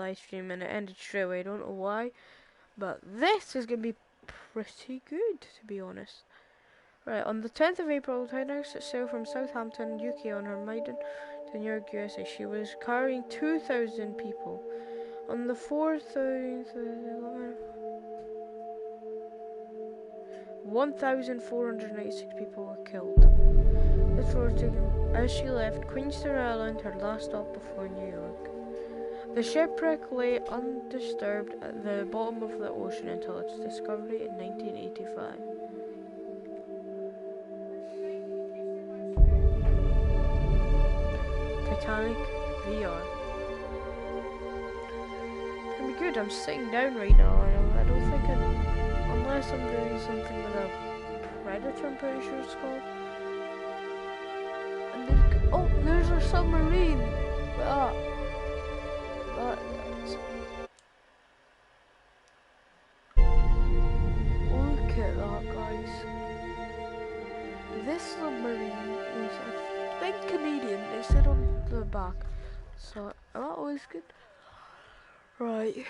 live stream and it ended straight away. I don't know why, but this is gonna be pretty good, to be honest. Right, on the 10th of April, Titanic set sail from Southampton, UK on her maiden to New York, USA. She was carrying 2,000 people. On the 4th of 1,496 people were killed. This was taken as she left Queenstown Island, her last stop before New York. The shipwreck lay undisturbed at the bottom of the ocean until its discovery in 1985. Titanic VR. It's gonna be good. I'm sitting down right now. I don't think unless I'm doing something with a predator, I'm pretty sure it's called. And there's a submarine. That is. Look at that, guys. This submarine is, I think, Canadian. It said on the back, so that was good. Right.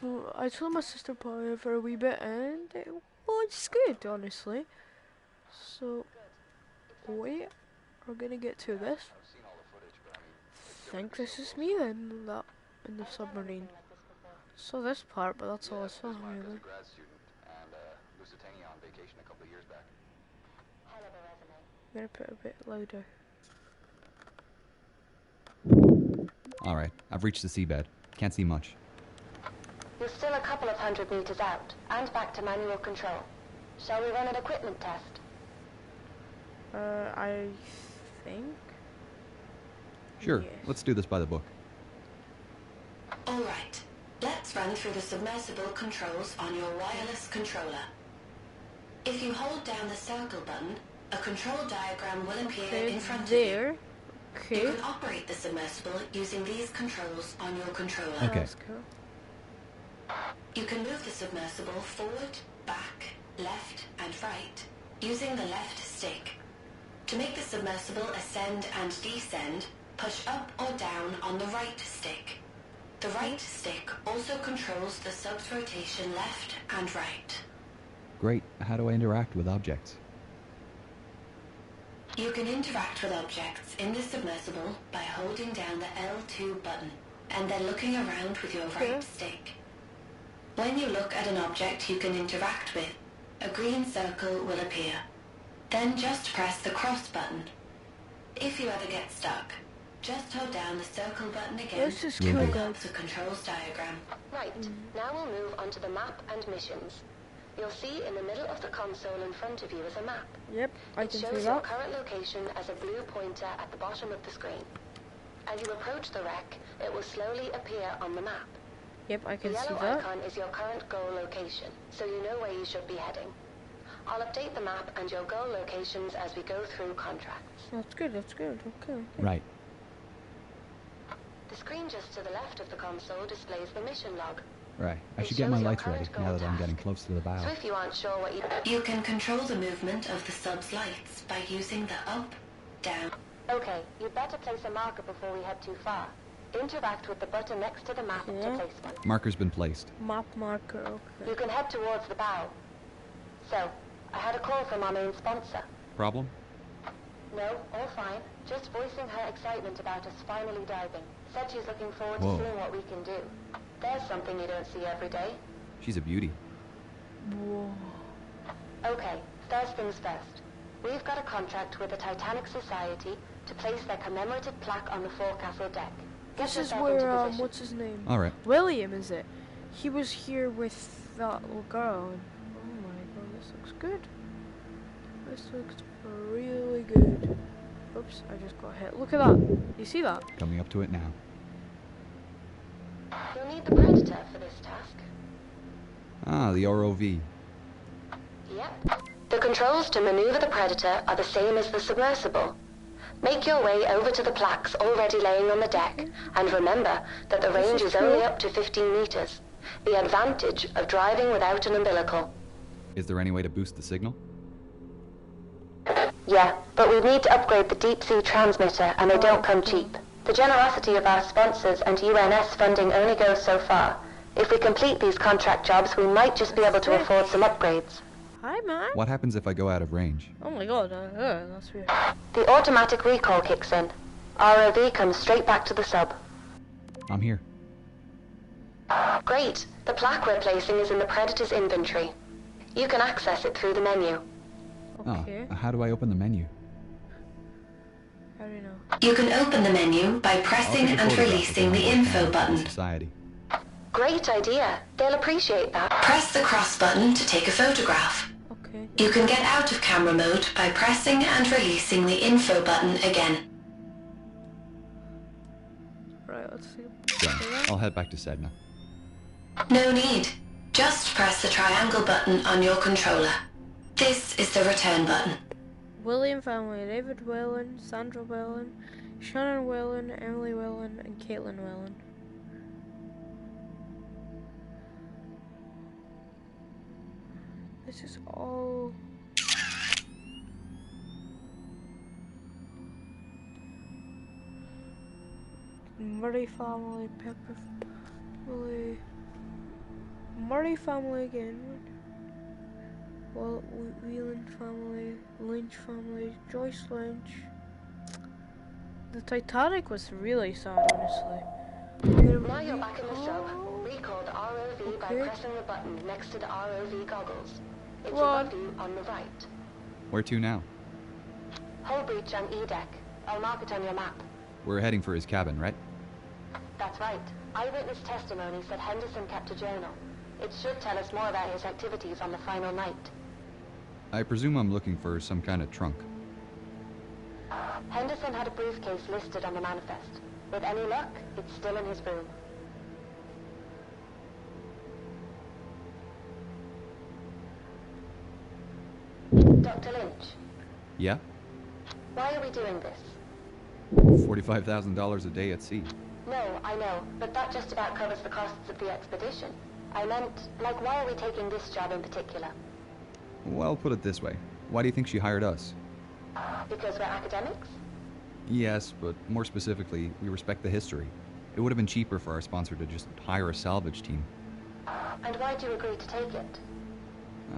Well, I told my sister probably for a wee bit, and it was good, honestly. So, we are gonna get to this. I think this is me then, in the submarine. So this part, but that's all I saw, really. I'm gonna put it a bit louder. Alright, I've reached the seabed. Can't see much. You're still a couple of 100 meters out, and back to manual control. Shall we run an equipment test? I think. Sure, Yes. let's do this by the book. Alright, let's run through the submersible controls on your wireless controller. If you hold down the circle button, a control diagram will appear in front of you. Okay. You can operate the submersible using these controls on your controller. Okay. That's cool. You can move the submersible forward, back, left, and right using the left stick. To make the submersible ascend and descend, push up or down on the right stick. The right stick also controls the sub's rotation left and right. Great. How do I interact with objects? You can interact with objects in the submersible by holding down the L2 button and then looking around with your right stick. When you look at an object you can interact with, a green circle will appear. Then just press the cross button. If you ever get stuck, just hold down the circle button again This is to cool, bring guys. up the controls diagram. Right, now we'll move on to the map and missions. You'll see in the middle of the console in front of you is a map. Yep, I It can see shows your that. current location as a blue pointer at the bottom of the screen. As you approach the wreck, it will slowly appear on the map. Yep, I The can see yellow that. icon is your current goal location, so you know where you should be heading. I'll update the map and your goal locations as we go through contracts. That's good, okay. Right. The screen just to the left of the console displays the mission log. Right. I It should get my shows your lights ready current now goal that I'm getting task. close to the bow. So if you aren't sure what you can control the movement of the sub's lights by using the up, down. Okay, you'd better place a marker before we head too far. Interact with the button next to the map to Okay. place one. Marker's been placed. Map marker, okay. You can head towards the bow. So, I had a call from our main sponsor. Problem? No, all fine. Just voicing her excitement about us finally diving. Said she's looking forward Whoa. to seeing what we can do. There's something you don't see every day. She's a beauty. Whoa. Okay, first things first. We've got a contract with the Titanic Society to place their commemorative plaque on the forecastle deck. Get This is yourself into where, position. what's his name? Alright. William, is it? He was here with that little girl. And, oh my god, this looks good. This looks really good. Oops, I just got hit. Look at that. You see that? Coming up to it now. You'll need the Predator for this task. Ah, the ROV. Yep. The controls to maneuver the Predator are the same as the submersible. Make your way over to the plaques already laying on the deck, and remember that the range is only up to 15 meters. The advantage of driving without an umbilical. Is there any way to boost the signal? Yeah, but we need to upgrade the deep sea transmitter, and they don't come cheap. The generosity of our sponsors and UNS funding only goes so far. If we complete these contract jobs, we might just be able to afford some upgrades. Hi, man. What happens if I go out of range? Oh my god, that's weird. The automatic recall kicks in. ROV comes straight back to the sub. I'm here. Great. The plaque we're placing is in the Predator's inventory. You can access it through the menu. Okay. Oh, how do I open the menu? How do you know? You can open the menu by pressing I'll take a and photograph of releasing my the work info camera for button. Society. Great idea. They'll appreciate that. Press the cross button to take a photograph. Okay. You can get out of camera mode by pressing and releasing the info button again. Right, let's see. Done. I'll head back to Sedna. No need. Just press the triangle button on your controller. This is the return button. William family, David Whalen, Sandra Whalen, Shannon Whalen, Emily Whalen, and Caitlin Whalen. This is all... Murray family, Pepper family, Murray family again. Well, Whelan family, Lynch family, Joyce Lynch. The Titanic was really sad, honestly. Now you're back in the sub. Recall the ROV by pressing the button next to the ROV goggles. It's above you on the right. Where to now? Hull breach on E deck. I'll mark it on your map. We're heading for his cabin, right? That's right. Eyewitness testimony said Henderson kept a journal. It should tell us more about his activities on the final night. I presume I'm looking for some kind of trunk. Henderson had a briefcase listed on the manifest. With any luck, it's still in his room. Dr. Lynch, Yeah? why are we doing this? $45,000 a day at sea. No, I know, but that just about covers the costs of the expedition. I meant, like, why are we taking this job in particular? Well, put it this way. Why do you think she hired us? Because we're academics? Yes, but more specifically, we respect the history. It would have been cheaper for our sponsor to just hire a salvage team. And why'd you agree to take it?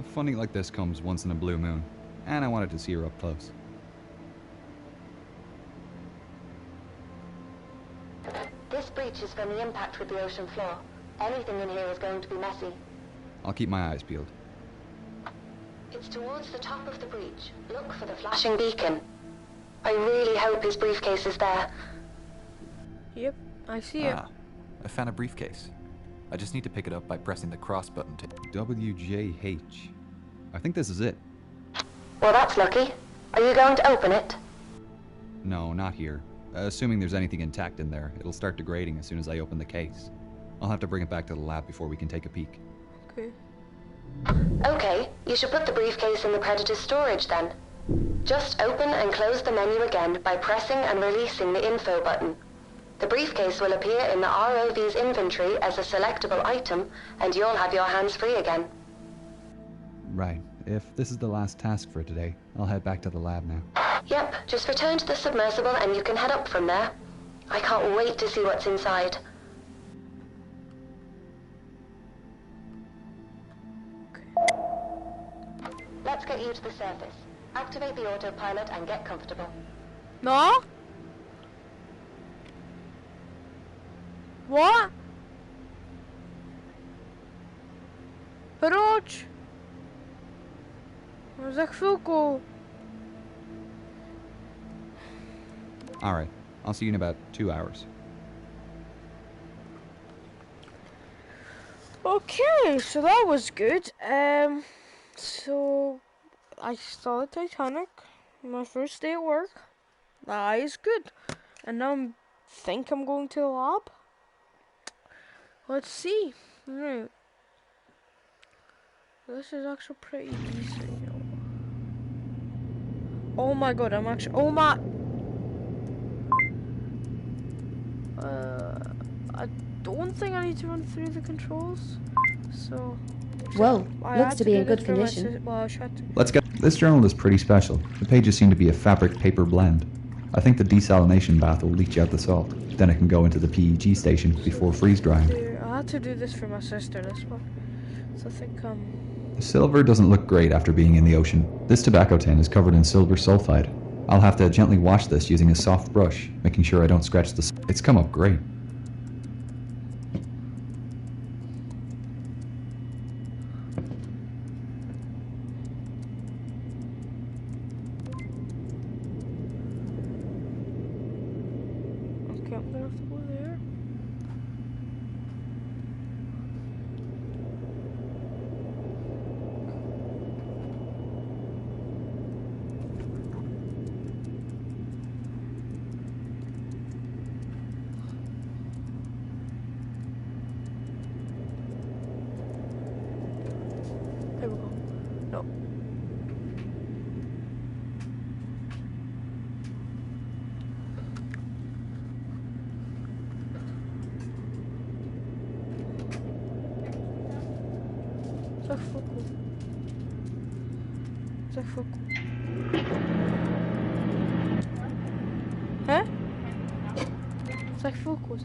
Funding like this comes once in a blue moon, and I wanted to see her up close. This breach is from the impact with the ocean floor. Anything in here is going to be messy. I'll keep my eyes peeled. It's towards the top of the breach. Look for the flashing beacon. I really hope his briefcase is there. Yep, I see it. I found a briefcase. I just need to pick it up by pressing the cross button to... WJH. I think this is it. Well, that's lucky. Are you going to open it? No, not here. Assuming there's anything intact in there, it'll start degrading as soon as I open the case. I'll have to bring it back to the lab before we can take a peek. Okay. Okay, you should put the briefcase in the Predator's storage then. Just open and close the menu again by pressing and releasing the info button. The briefcase will appear in the ROV's inventory as a selectable item, and you'll have your hands free again. Right. If this is the last task for today, I'll head back to the lab now. Yep, just return to the submersible and you can head up from there. I can't wait to see what's inside. Let's get you to the surface. Activate the autopilot and get comfortable. No? What? Proč? No za chvilku. Alright, I'll see you in about 2 hours. Okay, so that was good. So I saw the Titanic, my first day at work. That is good. And now I think I'm going to the lab. Let's see. Right. This is actually pretty decent, you know. Oh my god, I'm actually... Oh my... I don't think I need to run through the controls. So... Whoa, I looks had to be do in good this for my condition. Well, I had to. Let's go. This journal is pretty special. The pages seem to be a fabric paper blend. I think the desalination bath will leach out the salt. Then it can go into the PEG station before freeze drying. I had to do this for my sister, this one. So I think, Silver doesn't look great after being in the ocean. This tobacco tin is covered in silver sulfide. I'll have to gently wash this using a soft brush, making sure I don't scratch the... It's come up great. okay, I'm gonna have to go there. There we go. No. Zeg fokkel. Zeg fokkel. Hè? Zeg fokkel.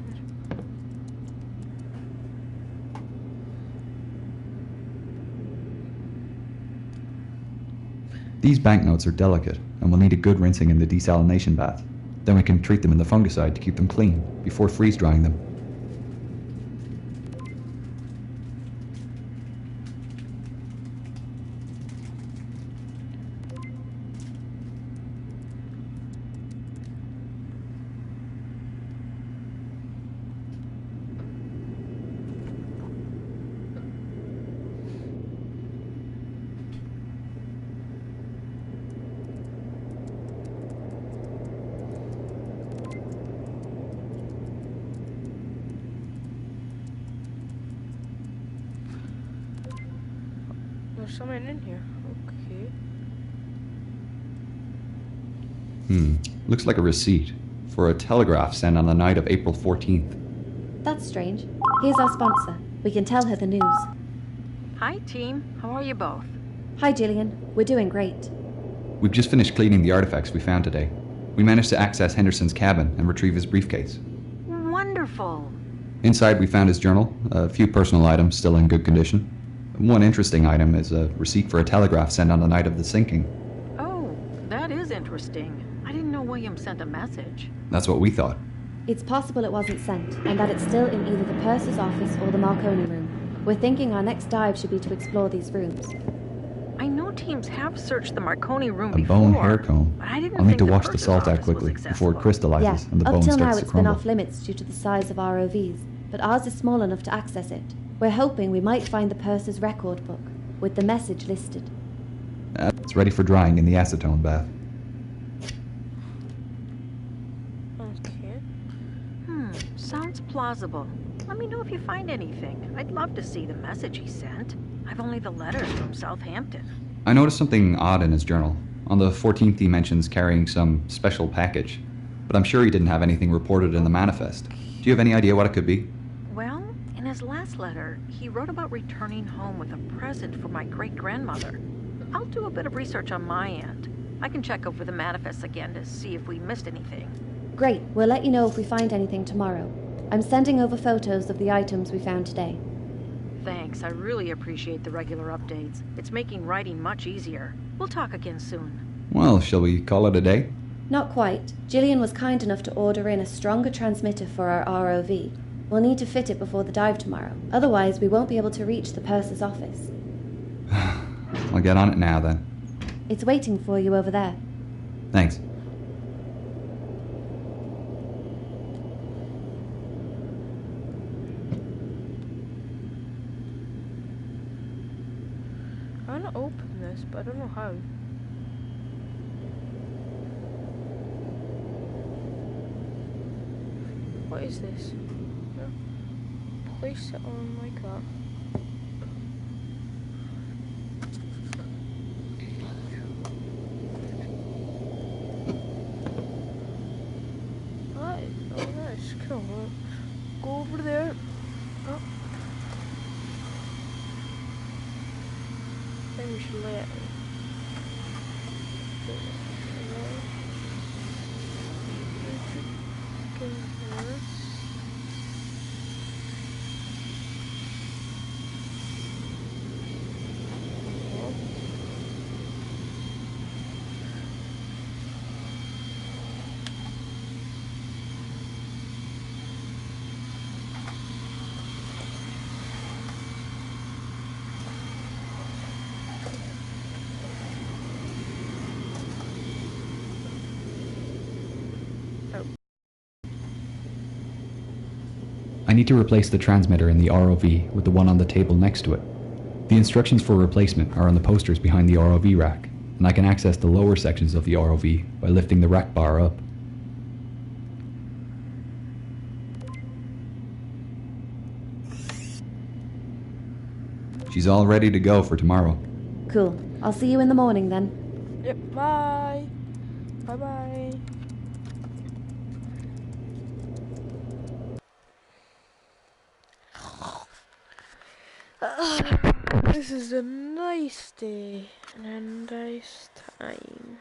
These banknotes are delicate and will need a good rinsing in the desalination bath. Then we can treat them in the fungicide to keep them clean before freeze drying them. There's someone in here. Okay. Looks like a receipt for a telegraph sent on the night of April 14th. That's strange. Here's our sponsor. We can tell her the news. Hi, team. How are you both? Hi, Jillian. We're doing great. We've just finished cleaning the artifacts we found today. We managed to access Henderson's cabin and retrieve his briefcase. Wonderful. Inside we found his journal, a few personal items still in good condition. One interesting item is a receipt for a telegraph sent on the night of the sinking. Oh, that is interesting. I didn't know William sent a message. That's what we thought. It's possible it wasn't sent, and that it's still in either the purser's office or the Marconi room. We're thinking our next dive should be to explore these rooms. I know teams have searched the Marconi room A before. bone hair comb. But I didn't I'll need think to the wash the purser's salt out office was quickly before it accessible. crystallizes and the Up bone till now starts to it's been crumble. off limits due to the size of ROVs, but ours is small enough to access it. We're hoping we might find the purser's record book, with the message listed. It's ready for drying in the acetone bath. Okay. Sounds plausible. Let me know if you find anything. I'd love to see the message he sent. I've only the letters from Southampton. I noticed something odd in his journal. On the 14th he mentions carrying some special package, but I'm sure he didn't have anything reported in the manifest. Do you have any idea what it could be? Well, in his last letter, he wrote about returning home with a present for my great-grandmother. I'll do a bit of research on my end. I can check over the manifest again to see if we missed anything. Great, we'll let you know if we find anything tomorrow. I'm sending over photos of the items we found today. Thanks, I really appreciate the regular updates. It's making writing much easier. We'll talk again soon. Well, shall we call it a day? Not quite. Jillian was kind enough to order in a stronger transmitter for our ROV. We'll need to fit it before the dive tomorrow. Otherwise, we won't be able to reach the purser's office. I'll get on it now then. It's waiting for you over there. Thanks. I want to open this, but I don't know how. What is this? Place it on like that. That is cool. Go over there. Oh. I think we should let it. I need to replace the transmitter in the ROV with the one on the table next to it. The instructions for replacement are on the posters behind the ROV rack, and I can access the lower sections of the ROV by lifting the rack bar up. She's all ready to go for tomorrow. Cool. I'll see you in the morning then. Yep, bye. Bye-bye. This is a nice day and a nice time.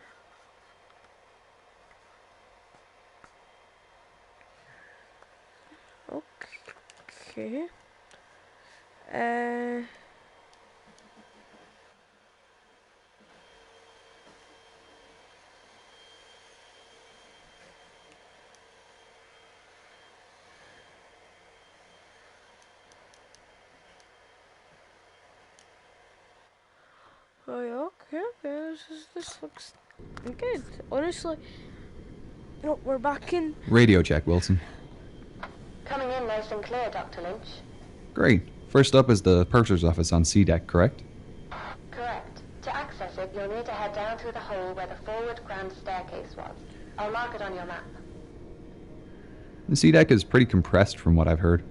Okay. Oh yeah, okay. This looks good. Honestly, you know, we're back in. Radio check, Wilson. Coming in nice and clear, Dr. Lynch. Great. First up is the purser's office on C deck, correct? Correct. To access it, you'll need to head down through the hole where the forward grand staircase was. I'll mark it on your map. The C deck is pretty compressed from what I've heard.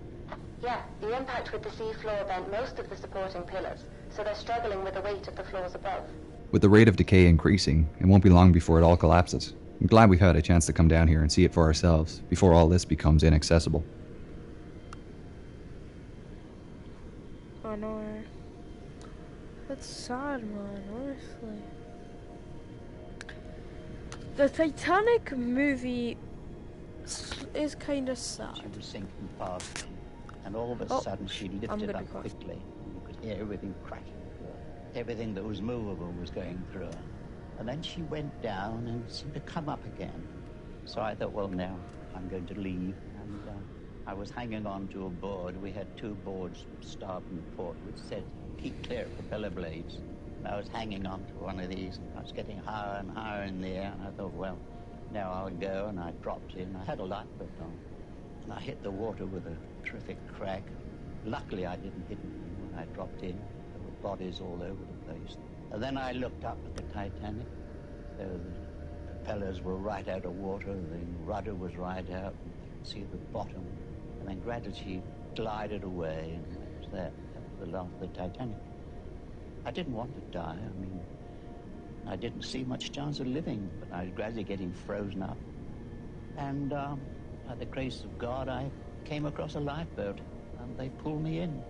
Yeah, the impact with the sea floor bent most of the supporting pillars, so they're struggling with the weight of the floors above. With the rate of decay increasing, it won't be long before it all collapses. I'm glad we've had a chance to come down here and see it for ourselves before all this becomes inaccessible. I know. That's sad, man, honestly. The Titanic movie is kind of sad. She was sinking past me, and all of a sudden she lifted up quickly, and you could hear everything cracking. Everything that was movable was going through her. And then she went down and seemed to come up again. So I thought, well, now I'm going to leave. And I was hanging on to a board. We had two boards, starboard and port, which said, keep clear of propeller blades. And I was hanging on to one of these, and I was getting higher and higher in the air. And I thought, well, now I'll go. And I dropped in. I had a lifeboat on. And I hit the water with a terrific crack. Luckily, I didn't hit anything when I dropped in. There were bodies all over the place. And then I looked up at the Titanic. So the propellers were right out of water, the rudder was right out, and I could see the bottom. And then gradually she glided away, and that was that. That was the last of the Titanic. I didn't want to die. I mean, I didn't see much chance of living, but I was gradually getting frozen up. And by the grace of God, I came across a lifeboat, and they pulled me in.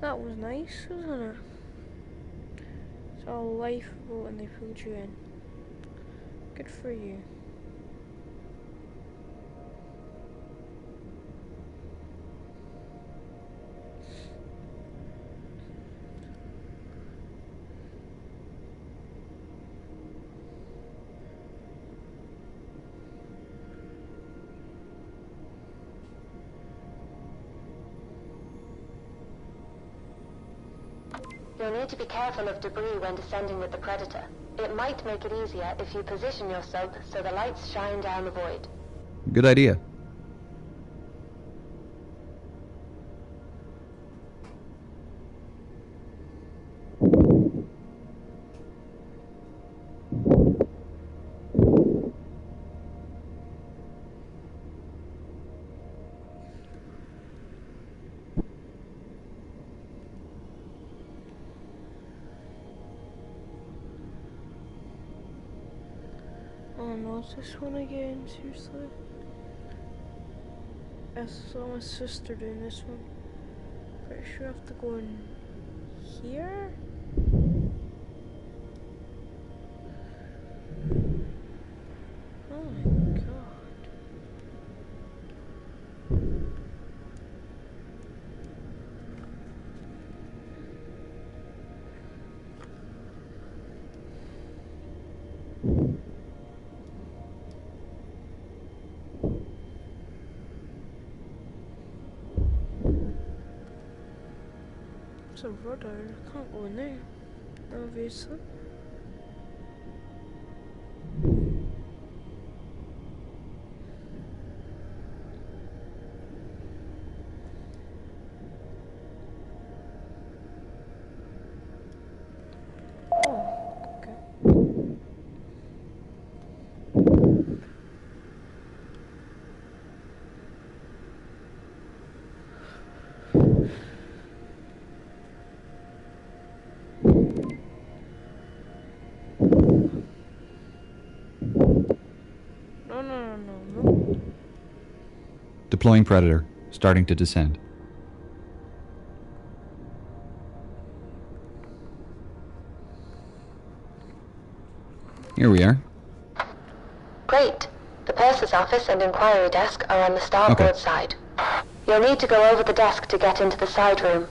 That was nice, wasn't it? It's a lifeboat and they pulled you in. Good for you. You'll need to be careful of debris when descending with the Predator. It might make it easier if you position your sub so the lights shine down the void. Good idea. Oh no, it's this one again, seriously. I saw my sister doing this one. Pretty sure I have to go in here? Oh my god. It's a rudder, I can't go in there, obviously. Deploying Predator. Starting to descend. Here we are. Great. The purser's office and inquiry desk are on the starboard side. You'll need to go over the desk to get into the side room.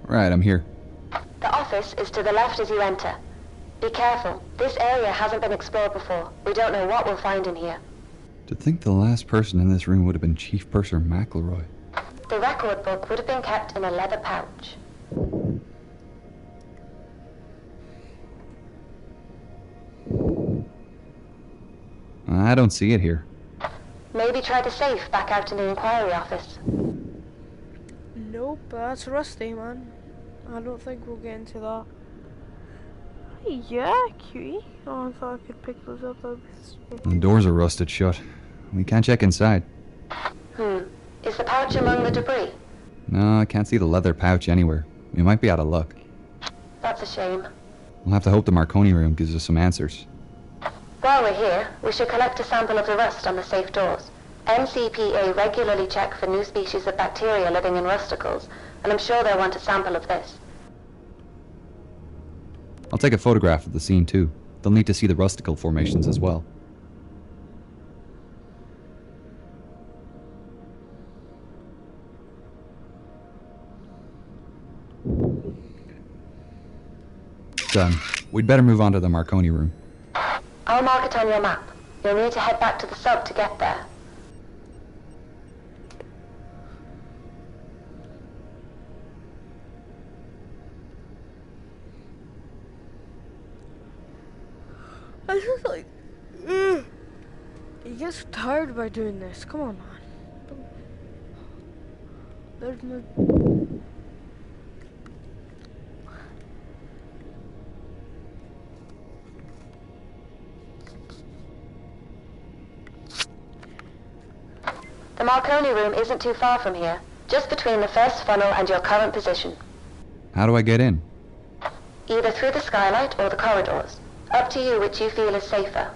Right, I'm here. The office is to the left as you enter. Be careful. This area hasn't been explored before. We don't know what we'll find in here. To think the last person in this room would have been Chief Purser McElroy. The record book would have been kept in a leather pouch. I don't see it here. Maybe try the safe back out in the inquiry office. Nope, that's rusty, man. I don't think we'll get into that. Yeah, cutie. Oh, I thought I could pick those up. The doors are rusted shut. We can't check inside. Is the pouch among the debris? No, I can't see the leather pouch anywhere. We might be out of luck. That's a shame. We'll have to hope the Marconi room gives us some answers. While we're here, we should collect a sample of the rust on the safe doors. MCPA regularly check for new species of bacteria living in rusticles, and I'm sure they'll want a sample of this. I'll take a photograph of the scene too. They'll need to see the rusticle formations as well. Done. We'd better move on to the Marconi room. I'll mark it on your map. You'll need to head back to the sub to get there. I just like, ugh. You get tired by doing this. Come on, man. There's no. The Marconi room isn't too far from here, just between the first funnel and your current position. How do I get in? Either through the skylight or the corridors. Up to you which you feel is safer.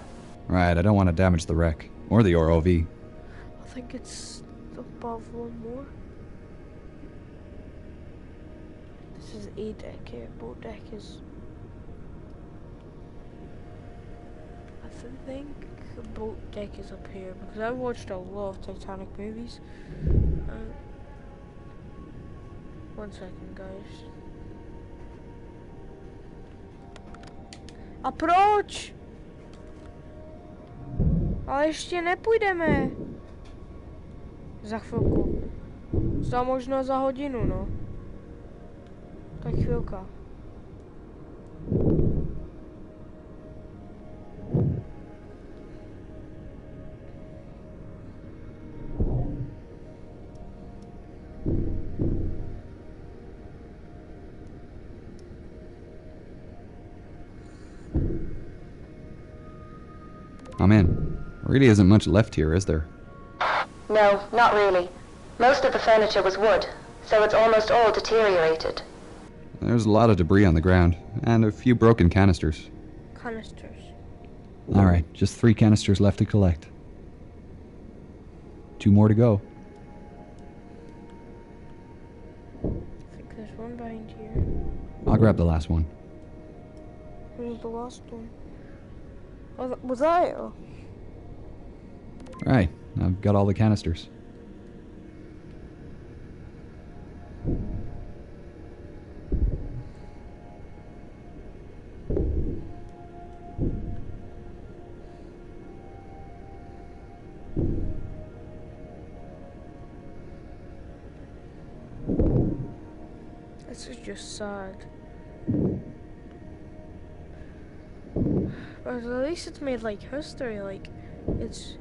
Right, I don't want to damage the wreck. Or the ROV. I think it's above one more. This is A deck here. Boat deck is. I think the boat deck is up here because I've watched a lot of Titanic movies. One second, guys. A proč? Ale ještě nepůjdeme. Za chvilku. Za možná za hodinu, no. Tak chvilka. I'm in. There really isn't much left here, is there? No, not really. Most of the furniture was wood, so it's almost all deteriorated. There's a lot of debris on the ground, and a few broken canisters. Canisters. Alright, just 3 canisters left to collect. 2 more to go. I think there's one behind here. I'll grab the last one. Where's the last one? Oh, was that it? Oh. Right, I've got all the canisters. This is just sad. But at least it's made like history, like it's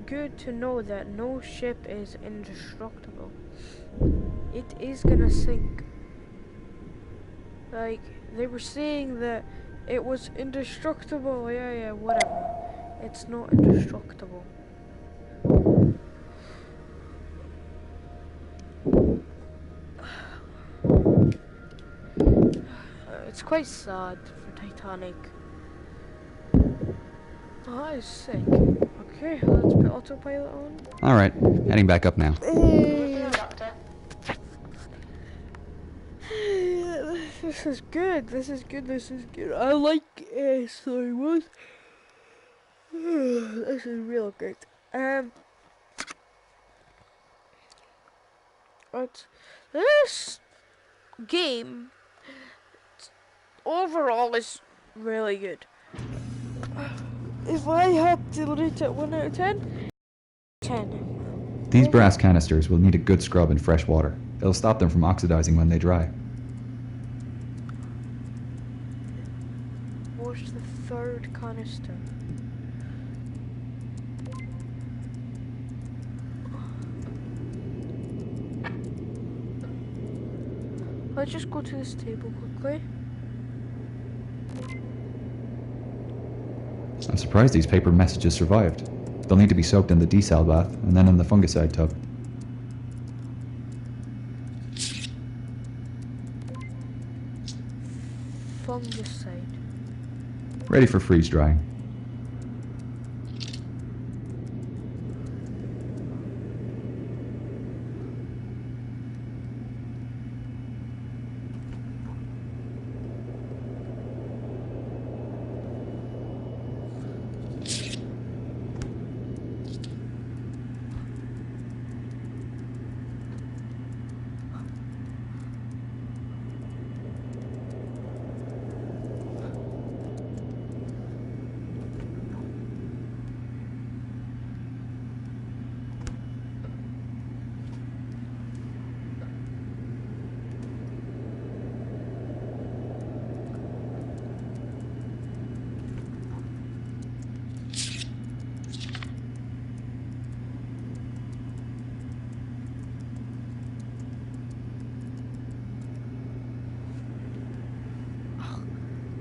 good to know that no ship is indestructible. It is gonna sink. Like they were saying that it was indestructible, yeah, whatever. It's not indestructible. It's It's quite sad for Titanic. Oh, that is sick. Okay, let's put autopilot on. Alright, heading back up now. This is good. This is good. This is good. I like Star Wars. This is real great. But this game overall is really good. If I had to rate it 1 out of 10, 10. These brass canisters will need a good scrub in fresh water. It'll stop them from oxidizing when they dry. Where's the third canister? Let's just go to this table quickly. I'm surprised these paper messages survived. They'll need to be soaked in the desal bath and then in the fungicide tub. Fungicide. Ready for freeze drying.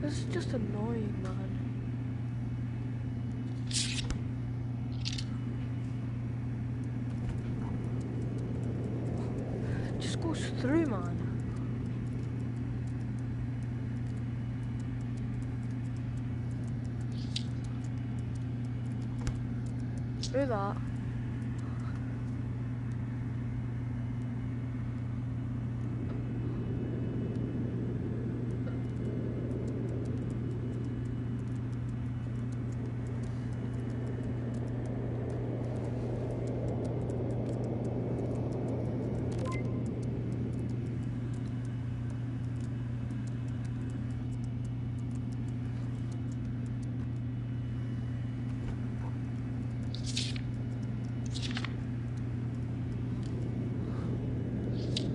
This is just annoying, man. It just goes through, man. Do that.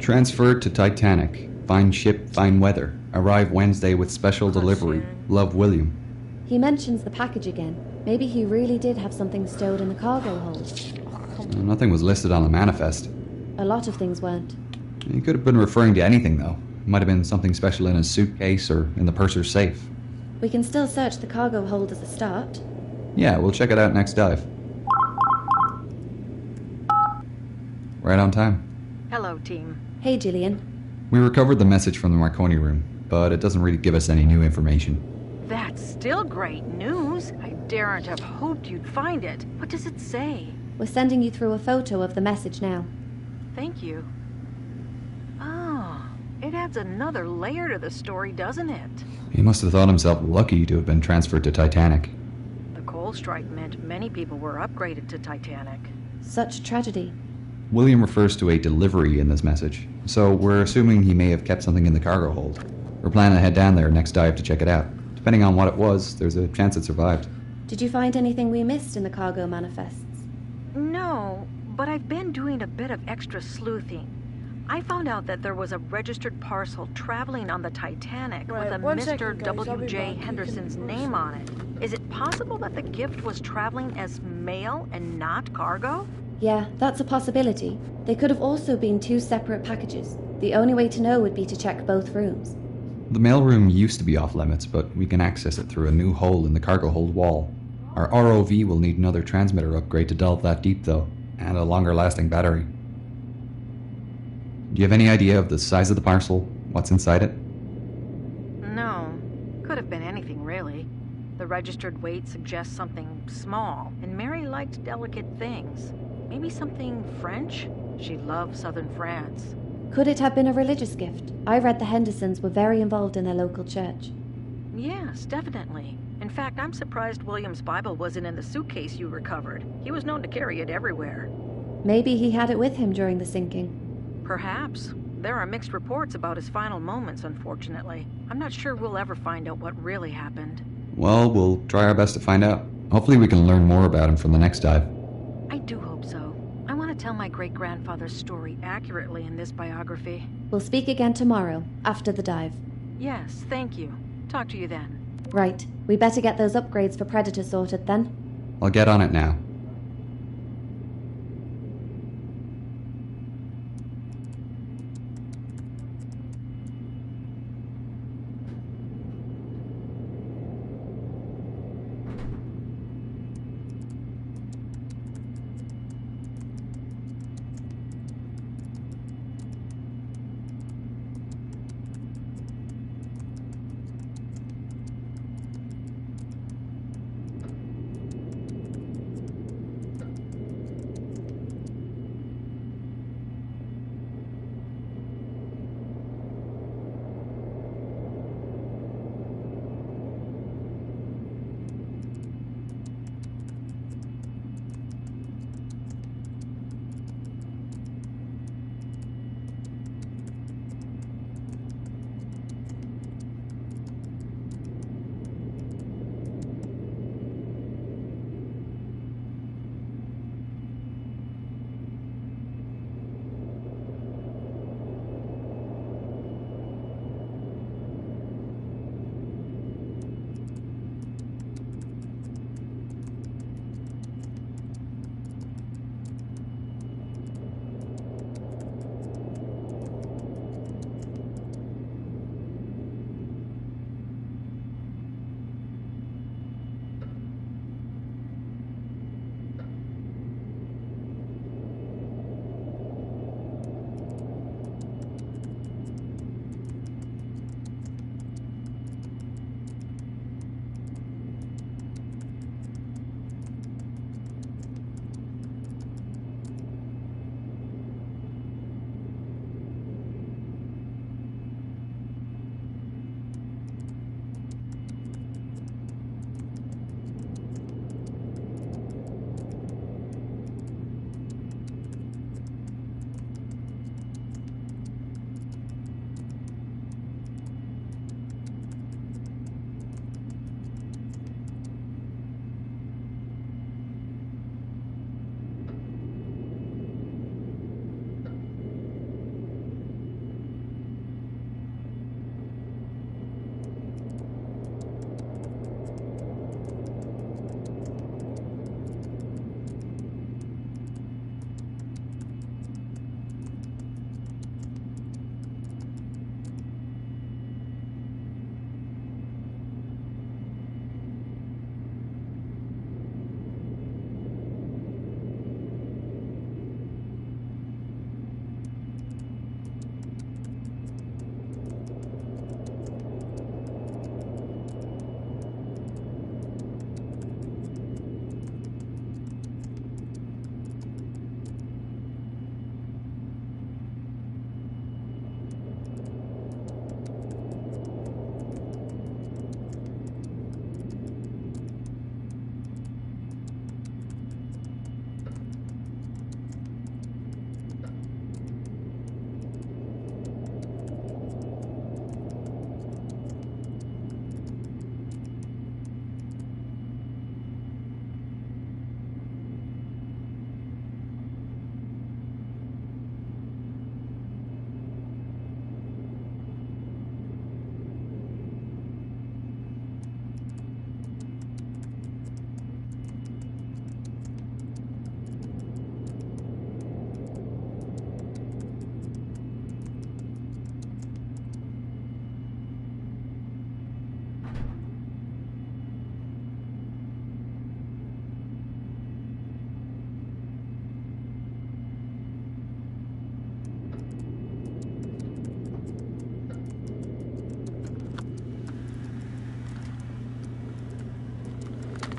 Transferred to Titanic. Fine ship, fine weather. Arrive Wednesday with special delivery. Love, William. He mentions the package again. Maybe he really did have something stowed in the cargo hold. Nothing was listed on the manifest. A lot of things weren't. He could have been referring to anything, though. Might have been something special in his suitcase or in the purser's safe. We can still search the cargo hold as a start. Yeah, we'll check it out next dive. Right on time. Hello, team. Hey, Gillian. We recovered the message from the Marconi room, but it doesn't really give us any new information. That's still great news. I daren't have hoped you'd find it. What does it say? We're sending you through a photo of the message now. Thank you. Oh, it adds another layer to the story, doesn't it? He must have thought himself lucky to have been transferred to Titanic. The coal strike meant many people were upgraded to Titanic. Such tragedy. William refers to a delivery in this message, so we're assuming he may have kept something in the cargo hold. We're planning to head down there next dive to check it out. Depending on what it was, there's a chance it survived. Did you find anything we missed in the cargo manifests? No, but I've been doing a bit of extra sleuthing. I found out that there was a registered parcel traveling on the Titanic with a Mr. W.J. Henderson's name on it. Is it possible that the gift was traveling as mail and not cargo? Yeah, that's a possibility. They could have also been two separate packages. The only way to know would be to check both rooms. The mailroom used to be off limits, but we can access it through a new hole in the cargo hold wall. Our ROV will need another transmitter upgrade to delve that deep, though, and a longer lasting battery. Do you have any idea of the size of the parcel? What's inside it? No. anything, really. The registered weight suggests something small, and Mary liked delicate things. Maybe something French? She loved southern France. Could it have been a religious gift? I read the Hendersons were very involved in their local church. Yes, definitely. In fact, I'm surprised William's Bible wasn't in the suitcase you recovered. He was known to carry it everywhere. Maybe he had it with him during the sinking. Perhaps. There are mixed reports about his final moments, unfortunately. I'm not sure we'll ever find out what really happened. Well, we'll try our best to find out. Hopefully we can learn more about him from the next dive. I do hope so. I want to tell my great-grandfather's story accurately in this biography. We'll speak again tomorrow, after the dive. Yes, thank you. Talk to you then. Right. We better get those upgrades for Predator sorted then. I'll get on it now.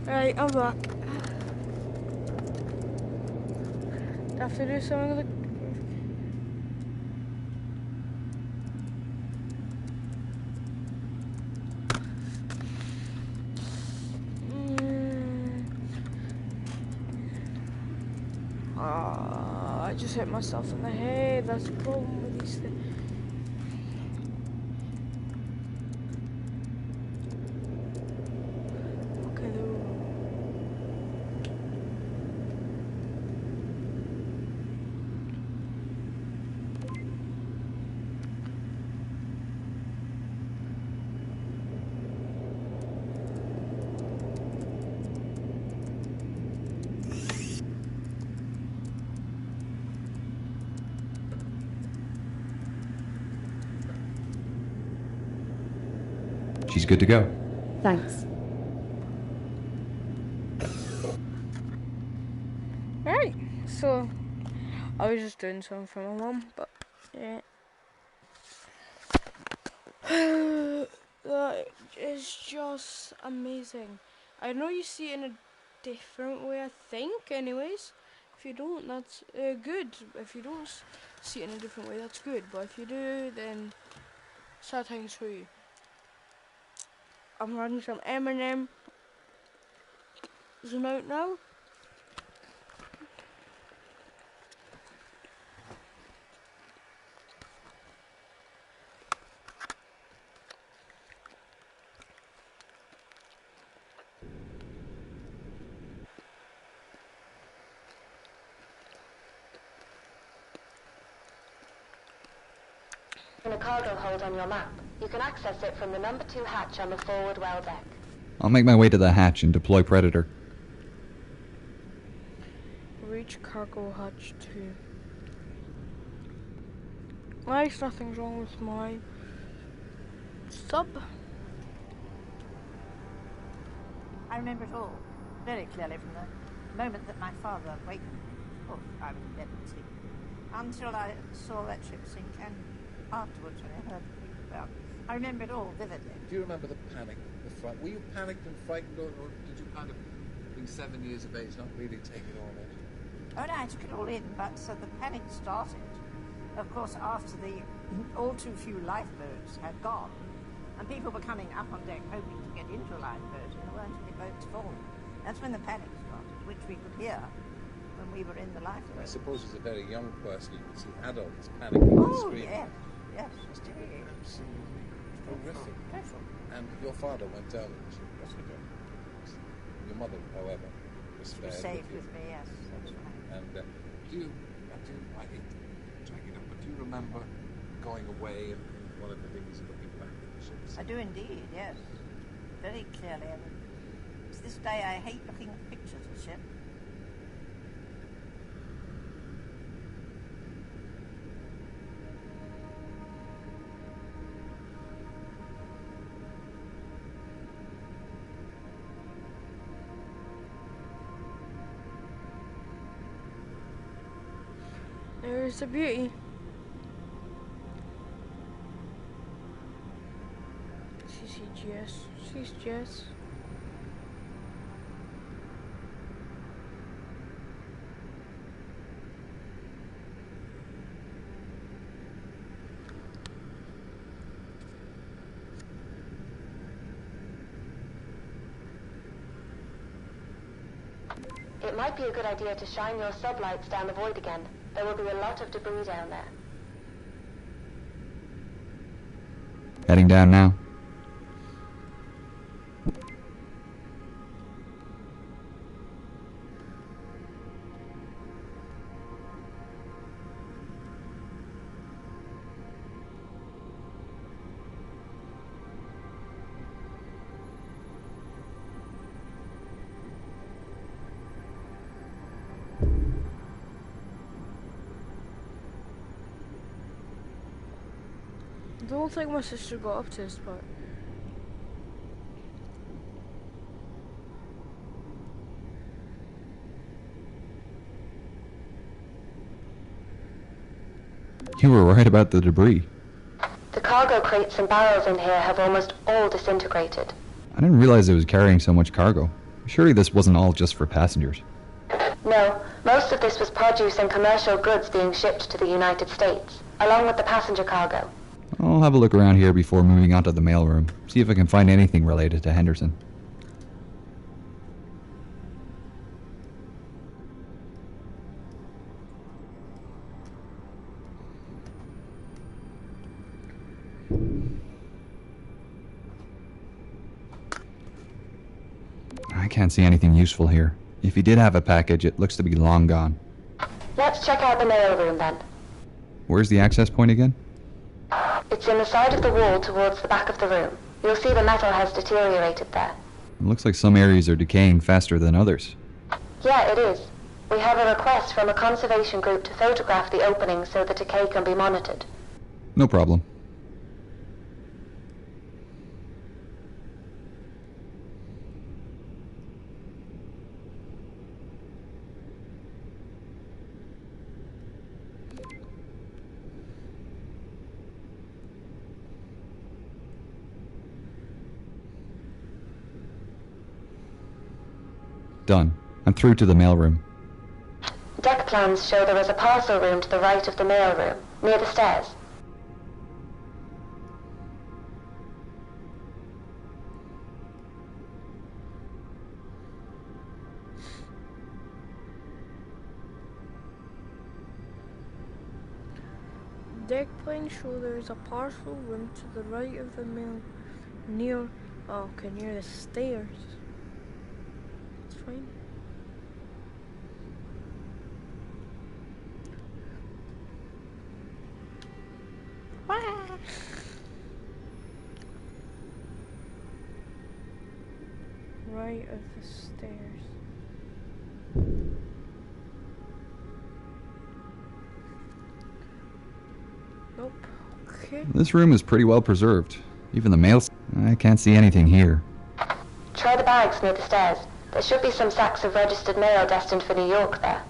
Right, I'm back. I have to do something with I just hit myself in the head. That's the problem with these things. Okay, there we go. She's good to go. Thanks. Right, so I was just doing something for my mum, but yeah. That is just amazing. I know you see it in a different way, I think, anyways. If you don't, that's good. If you don't see it in a different way, that's good. But if you do, then sad things for you. I'm running some Eminem. Zoom out now. In a cargo hold on your map. You can access it from the number 2 hatch on the forward well deck. I'll make my way to the hatch and deploy Predator. Reach cargo hatch 2. Nice, nothing's wrong with my sub. I remember it all, very clearly from the moment that my father wakened. Oh, I was in bed asleep. Until I saw that ship sink, and afterwards when I heard the thing about. I remember it all vividly. Do you remember the panic, the fright? Were you panicked and frightened, or did you kind of, being 7 years of age, not really take it all in? Oh no, I took it all in, but the panic started, of course, after the all too few lifeboats had gone, and people were coming up on deck hoping to get into a lifeboat, and there weren't any boats for them. That's when the panic started, which we could hear when we were in the lifeboat. I suppose as a very young person, you could see adults panicking and screaming. Yes, yes. Absolutely horrific. Dreadful. And your father went down with the ship. Yes, we did. Your mother, however, was She was spared saved with me, yes, that's right. And I hate to drag it up, but do you remember going away and one of the things looking back at the ships? I do indeed, yes. Very clearly. I mean, to this day I hate looking at pictures of ship. There's the beauty. CCGS. It might be a good idea to shine your sublights down the void again. There will be a lot of debris down there. Heading down now. I don't think my sister got up to this part. You were right about the debris. The cargo crates and barrels in here have almost all disintegrated. I didn't realize it was carrying so much cargo. Surely this wasn't all just for passengers. No, most of this was produce and commercial goods being shipped to the United States, along with the passenger cargo. I'll have a look around here before moving on to the mailroom, see if I can find anything related to Henderson. I can't see anything useful here. If he did have a package, it looks to be long gone. Let's check out the mailroom then. Where's the access point again? It's in the side of the wall towards the back of the room. You'll see the metal has deteriorated there. It looks like some areas are decaying faster than others. Yeah, it is. We have a request from a conservation group to photograph the opening so the decay can be monitored. No problem. Done. I'm through to the mailroom. Deck plans show there is a parcel room to the right of the mailroom, near the stairs. Deck plans show there is a parcel room to the right of the mail, near the stairs. It's fine. Right of the stairs. Nope. Okay. This room is pretty well preserved. Even the mail... I can't see anything here. Try the bags near the stairs. There should be some sacks of registered mail destined for New York there.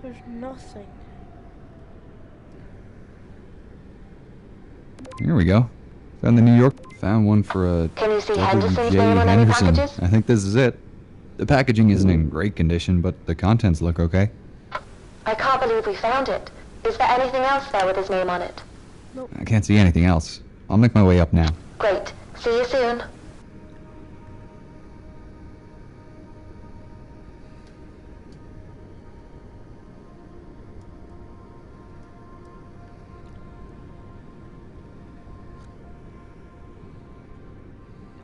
There's nothing. Here we go. Found the New York. Found one for a... Can you see W. Henderson's J. name on any Henderson. packages? I think this is it. The packaging isn't in great condition, but the contents look okay. I can't believe we found it. Is there anything else there with his name on it? I can't see anything else. I'll make my way up now. Great. See you soon.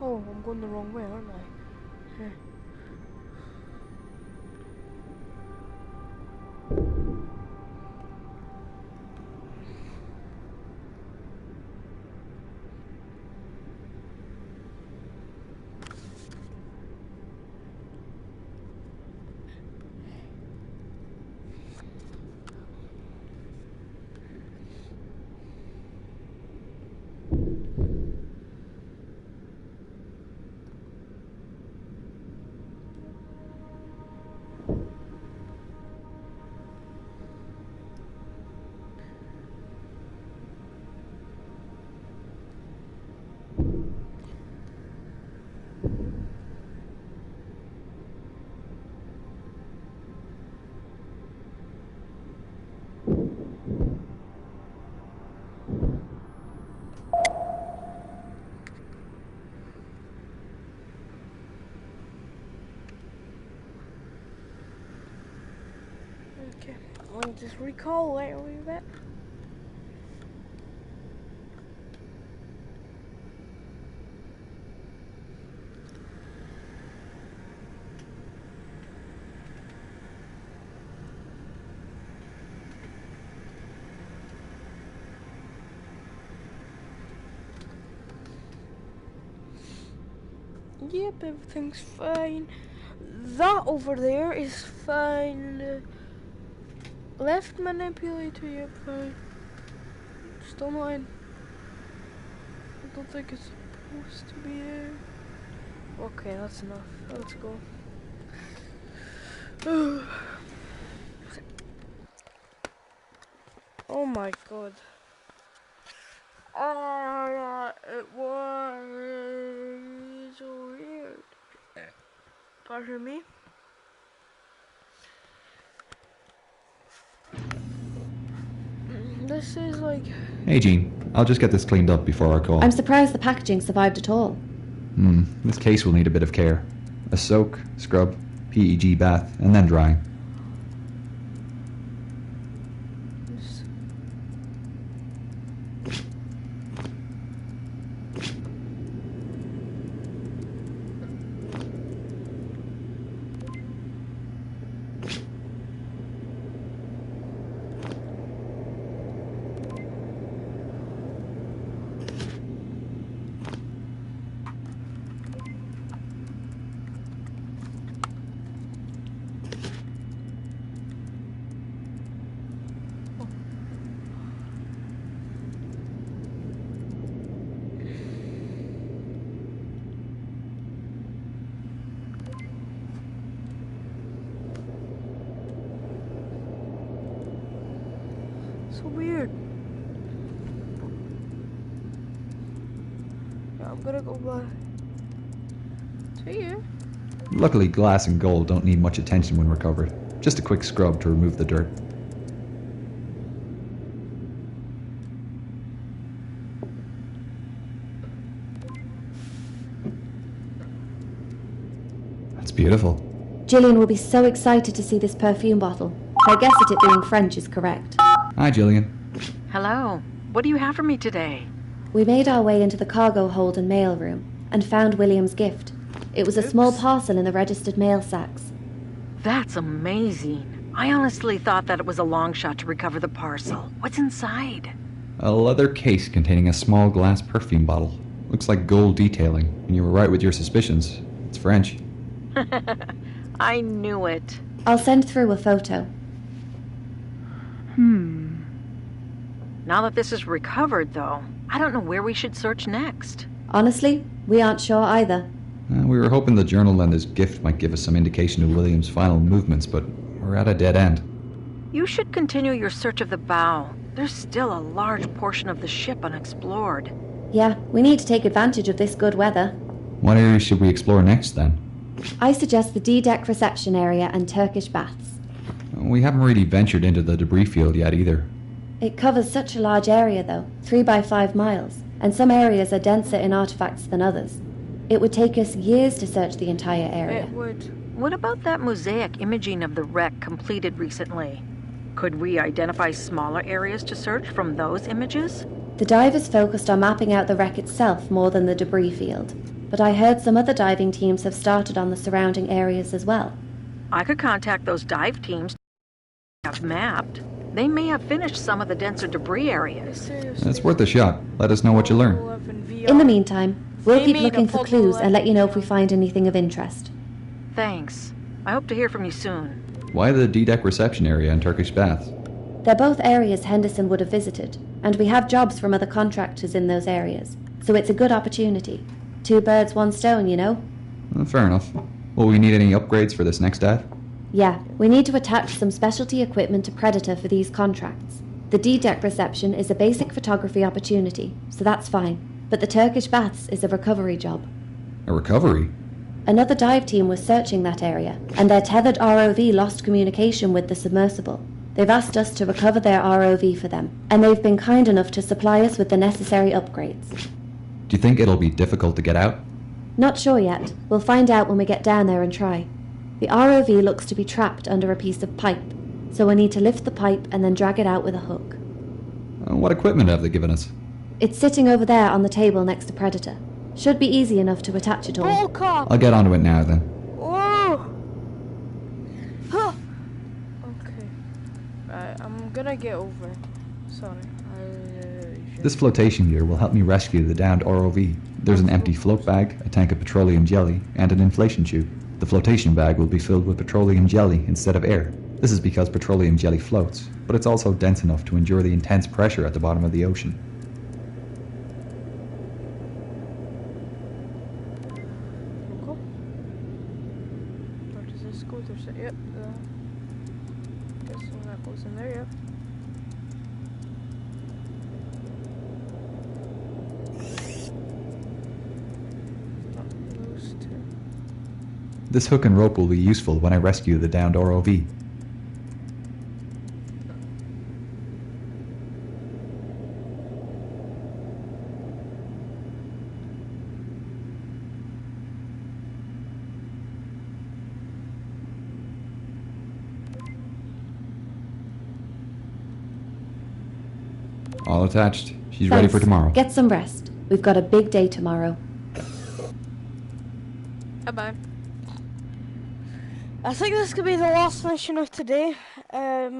Oh, I'm going the wrong way, aren't I? Okay, let me just recall where we were at. Yep, everything's fine. That over there is fine. Left manipulator, yep, fine. Still not in. I don't think it's supposed to be there. Okay, that's enough. Let's go. Oh my god. Oh, it was weird. Pardon me? This is like... Hey Jean, I'll just get this cleaned up before our call. I'm surprised the packaging survived at all. This case will need a bit of care. A soak, scrub, PEG bath, and then drying. So weird. Yeah, I'm gonna go back to you. Luckily, glass and gold don't need much attention when recovered. Just a quick scrub to remove the dirt. That's beautiful. Gillian will be so excited to see this perfume bottle. I guess it being French is correct. Hi, Jillian. Hello. What do you have for me today? We made our way into the cargo hold and mail room and found William's gift. It was a small parcel in the registered mail sacks. That's amazing. I honestly thought that it was a long shot to recover the parcel. What's inside? A leather case containing a small glass perfume bottle. Looks like gold detailing, and you were right with your suspicions. It's French. I knew it. I'll send through a photo. Now that this is recovered, though, I don't know where we should search next. Honestly, we aren't sure either. We were hoping the journal lender's gift might give us some indication of William's final movements, but we're at a dead end. You should continue your search of the bow. There's still a large portion of the ship unexplored. Yeah, we need to take advantage of this good weather. What areas should we explore next, then? I suggest the D-deck reception area and Turkish baths. We haven't really ventured into the debris field yet, either. It covers such a large area, though, 3 by 5 miles, and some areas are denser in artifacts than others. It would take us years to search the entire area. It would. What about that mosaic imaging of the wreck completed recently? Could we identify smaller areas to search from those images? The divers focused on mapping out the wreck itself more than the debris field, but I heard some other diving teams have started on the surrounding areas as well. I could contact those dive teams have mapped. They may have finished some of the denser debris areas. It's worth a shot. Let us know what you learn. In the meantime, we'll They keep made looking a for photo clues and let you know if we VR. find anything of interest. Thanks. I hope to hear from you soon. Why the D-deck reception area and Turkish baths? They're both areas Henderson would have visited, and we have jobs from other contractors in those areas, so it's a good opportunity. 2 birds, 1 stone, you know? Fair enough. Will we need any upgrades for this next dive? Yeah, we need to attach some specialty equipment to Predator for these contracts. The D-deck reception is a basic photography opportunity, so that's fine. But the Turkish baths is a recovery job. A recovery? Another dive team was searching that area, and their tethered ROV lost communication with the submersible. They've asked us to recover their ROV for them, and they've been kind enough to supply us with the necessary upgrades. Do you think it'll be difficult to get out? Not sure yet. We'll find out when we get down there and try. The ROV looks to be trapped under a piece of pipe, so we'll need to lift the pipe and then drag it out with a hook. What equipment have they given us? It's sitting over there on the table next to Predator. Should be easy enough to attach it all. Bull cop! I'll get onto it now, then. Oh! Huh. Okay. Right, I'm gonna get over. Sorry. This flotation gear will help me rescue the downed ROV. There's an empty float bag, a tank of petroleum jelly, and an inflation tube. The flotation bag will be filled with petroleum jelly instead of air. This is because petroleum jelly floats, but it's also dense enough to endure the intense pressure at the bottom of the ocean. Cool. Where does this go? There's a, yep. Guess that goes in there, yep. This hook and rope will be useful when I rescue the downed ROV. All attached. She's ready for tomorrow. Get some rest. We've got a big day tomorrow. Bye-bye. I think this could be the last mission of today. What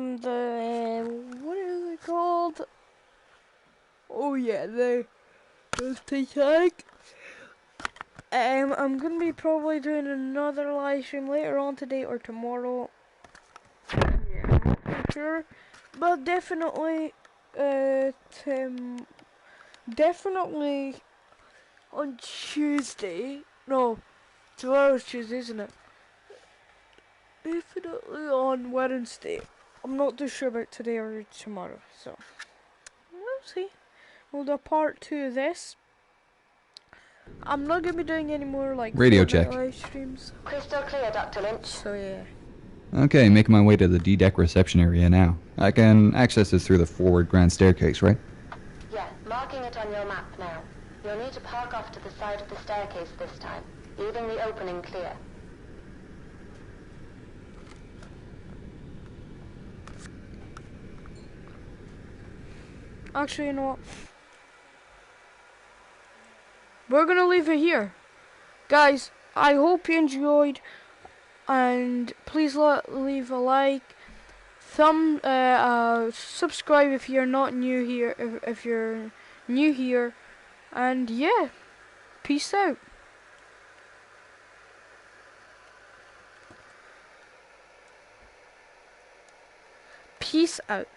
is it called? Oh yeah, the Titanic. I'm gonna be probably doing another live stream later on today or tomorrow. Yeah, I'm not sure, but definitely, definitely on Tuesday. No, tomorrow's Tuesday, isn't it? Definitely on Wednesday. I'm not too sure about today or tomorrow, so we'll see. We'll do part 2 of this. I'm not gonna be doing any more like Radio Fortnite check. live streams. Crystal clear, Dr. Lynch. So yeah. Okay, making my way to the D-deck reception area now. I can access this through the forward grand staircase, right? Yeah, marking it on your map now. You'll need to park off to the side of the staircase this time, leaving the opening clear. Actually, you know what? We're gonna leave it here. Guys, I hope you enjoyed, and please leave a like, subscribe if you're not new here, if you're new here, and yeah, peace out. Peace out.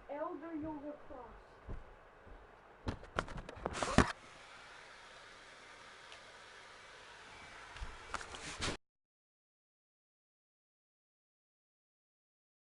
Elder Yoga Cross.